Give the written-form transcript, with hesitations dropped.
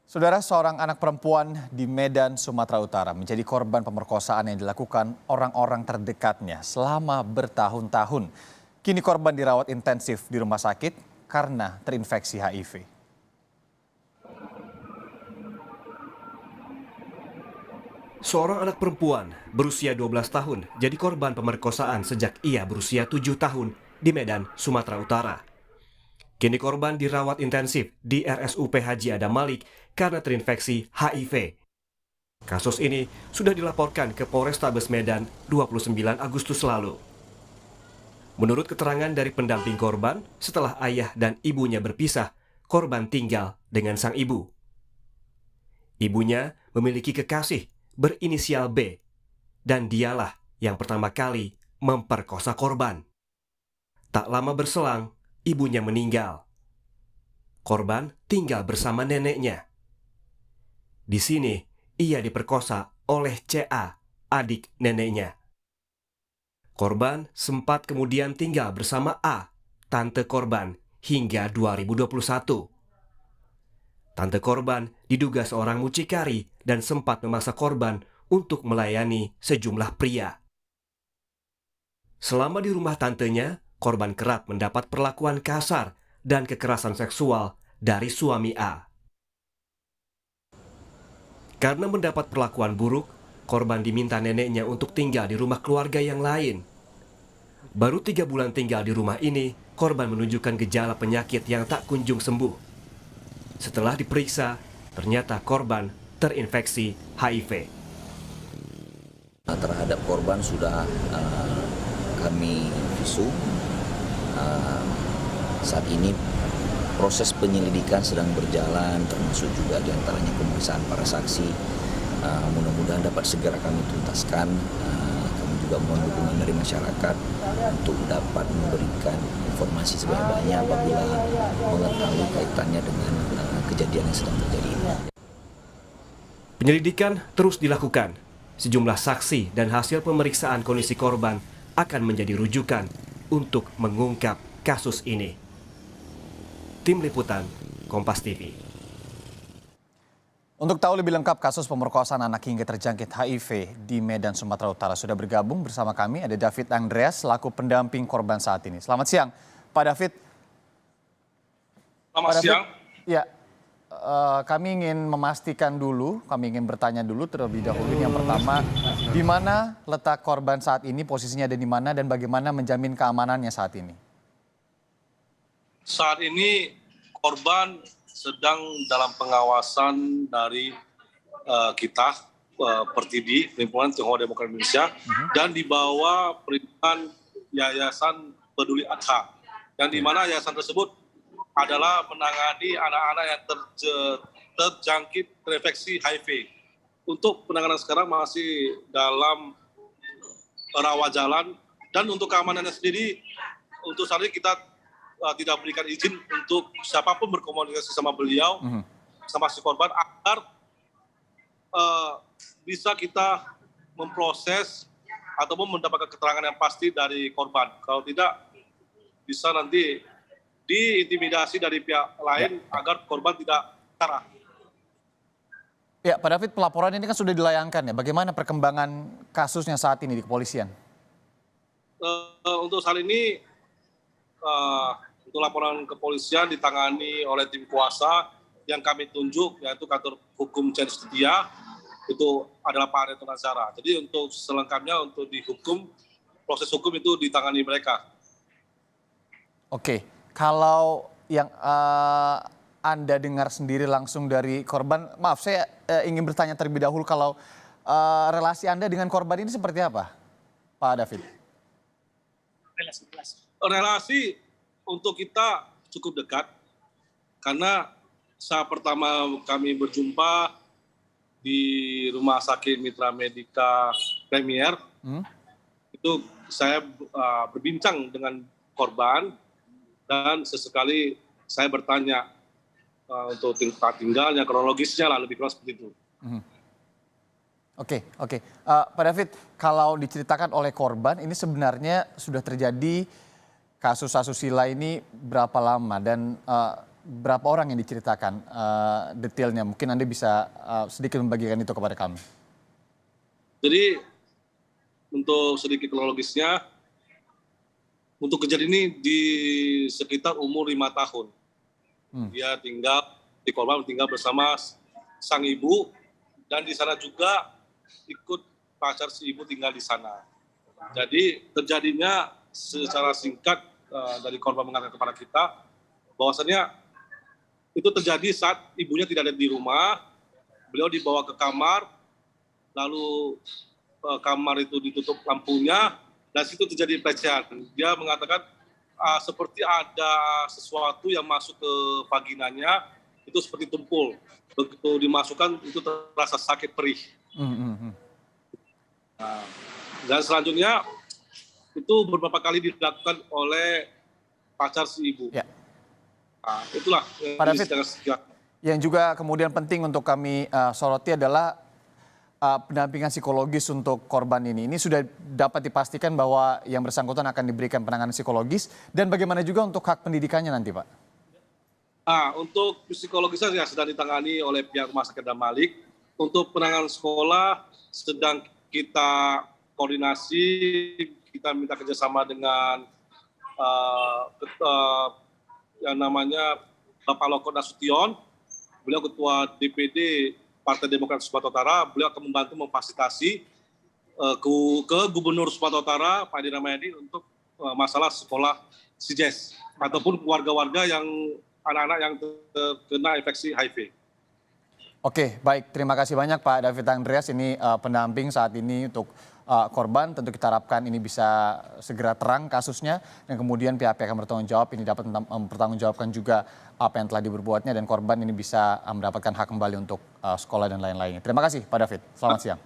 Saudara, seorang anak perempuan di Medan, Sumatera Utara menjadi korban pemerkosaan yang dilakukan orang-orang terdekatnya selama bertahun-tahun. Kini korban dirawat intensif di rumah sakit karena terinfeksi HIV. Seorang anak perempuan berusia 12 tahun jadi korban pemerkosaan sejak ia berusia 7 tahun di Medan, Sumatera Utara. Kini korban dirawat intensif di RSUP Haji Adam Malik karena terinfeksi HIV. Kasus ini sudah dilaporkan ke Polrestabes Medan 29 Agustus lalu. Menurut keterangan dari pendamping korban, setelah ayah dan ibunya berpisah, korban tinggal dengan sang ibu. Ibunya memiliki kekasih berinisial B, dan dialah yang pertama kali memperkosa korban. Tak lama berselang, ibunya meninggal. Korban tinggal bersama neneknya. Di sini, ia diperkosa oleh CA, adik neneknya. Korban sempat kemudian tinggal bersama A, tante korban, hingga 2021. Tante korban diduga seorang mucikari dan sempat memaksa korban untuk melayani sejumlah pria. Selama di rumah tantenya, korban kerap mendapat perlakuan kasar dan kekerasan seksual dari suami A. Karena mendapat perlakuan buruk, korban diminta neneknya untuk tinggal di rumah keluarga yang lain. Baru 3 bulan tinggal di rumah ini, korban menunjukkan gejala penyakit yang tak kunjung sembuh. Setelah diperiksa, ternyata korban terinfeksi HIV. Terhadap korban sudah kami visum. Saat ini proses penyelidikan sedang berjalan, termasuk juga diantaranya pemeriksaan para saksi. Mudah-mudahan dapat segera kami tuntaskan. Kami juga mohon dukungan dari masyarakat untuk dapat memberikan informasi sebanyak-banyaknya apabila mengetahui kaitannya dengan kejadian yang sedang terjadi ini. Penyelidikan terus dilakukan. Sejumlah saksi dan hasil pemeriksaan kondisi korban akan menjadi rujukan untuk mengungkap kasus ini. Tim Liputan, Kompas TV. Untuk tahu lebih lengkap kasus pemerkosaan anak hingga terjangkit HIV di Medan, Sumatera Utara, sudah bergabung bersama kami ada David Andreas selaku pendamping korban saat ini. Selamat siang, Pak David. Selamat siang. Ya, kami ingin memastikan dulu, kami ingin bertanya dulu terlebih dahulu. Yang pertama, di mana letak korban saat ini, posisinya ada di mana dan bagaimana menjamin keamanannya saat ini? Saat ini korban sedang dalam pengawasan dari kita, Pertidi, Perhimpunan Tionghoa Demokrat Indonesia, dan di bawah perlindungan Yayasan Peduli Adha, yang di mana yayasan tersebut adalah menangani anak-anak yang terjangkit terinfeksi HIV. Untuk penanganan sekarang masih dalam rawat jalan, dan untuk keamanannya sendiri, untuk saat ini kita tidak berikan izin untuk siapapun berkomunikasi sama beliau, sama si korban, agar bisa kita memproses ataupun mendapatkan keterangan yang pasti dari korban. Kalau tidak, bisa nanti diintimidasi dari pihak lain agar korban tidak terarah. Ya, Pak David, pelaporan ini kan sudah dilayangkan ya. Bagaimana perkembangan kasusnya saat ini di kepolisian? Untuk saat ini, untuk laporan kepolisian ditangani oleh tim kuasa yang kami tunjuk, yaitu kantor hukum Cenus Setia, itu adalah Pak Reto Nazara. Jadi untuk selengkapnya untuk dihukum, proses hukum itu ditangani mereka. Oke, kalau yang Anda dengar sendiri langsung dari korban, maaf saya ingin bertanya terlebih dahulu kalau relasi Anda dengan korban ini seperti apa, Pak David? Relasi untuk kita cukup dekat, karena saat pertama kami berjumpa di Rumah Sakit Mitra Medika Premier, itu saya berbincang dengan korban, dan sesekali saya bertanya untuk tempat tinggalnya, kronologisnya lah, lebih kurang seperti itu. Oke. Pak David, kalau diceritakan oleh korban, ini sebenarnya sudah terjadi kasus asusila ini berapa lama? Dan berapa orang yang diceritakan detailnya? Mungkin Anda bisa sedikit membagikan itu kepada kami. Jadi untuk sedikit kronologisnya, untuk kejadian ini di sekitar umur 5 tahun. Dia korban tinggal bersama sang ibu, dan di sana juga ikut pacar si ibu tinggal di sana. Jadi terjadinya secara singkat dari korban mengatakan kepada kita bahwasannya itu terjadi saat ibunya tidak ada di rumah. Beliau dibawa ke kamar, lalu kamar itu ditutup lampunya, dan situ terjadi pelecehan. Dia mengatakan seperti ada sesuatu yang masuk ke vaginanya, itu seperti tumpul. Begitu dimasukkan itu terasa sakit perih. Nah, dan selanjutnya itu beberapa kali dilakukan oleh pacar si ibu. Ya. Nah, itulah Pak David, yang juga kemudian penting untuk kami soroti adalah pendampingan psikologis untuk korban ini. Ini sudah dapat dipastikan bahwa yang bersangkutan akan diberikan penanganan psikologis, dan bagaimana juga untuk hak pendidikannya nanti, Pak? Untuk psikologisnya ya sedang ditangani oleh pihak Rumah Sakit Adam Malik. Untuk penanganan sekolah sedang kita koordinasi, kita minta kerjasama dengan yang namanya Bapak Lokot Nasution. Beliau Ketua DPD Partai Demokrat Sumatera Utara. Beliau akan membantu memfasilitasi ke Gubernur Sumatera Utara Pak Edi Rahmayadi untuk masalah sekolah SIJES ataupun warga-warga yang anak-anak yang terkena infeksi HIV. Oke, baik. Terima kasih banyak Pak David Andreas. Ini pendamping saat ini untuk korban. Tentu kita harapkan ini bisa segera terang kasusnya, dan kemudian pihak-pihak yang bertanggung jawab ini dapat mempertanggungjawabkan juga apa yang telah diperbuatnya, dan korban ini bisa mendapatkan hak kembali untuk sekolah dan lain-lainnya. Terima kasih Pak David. Selamat siang.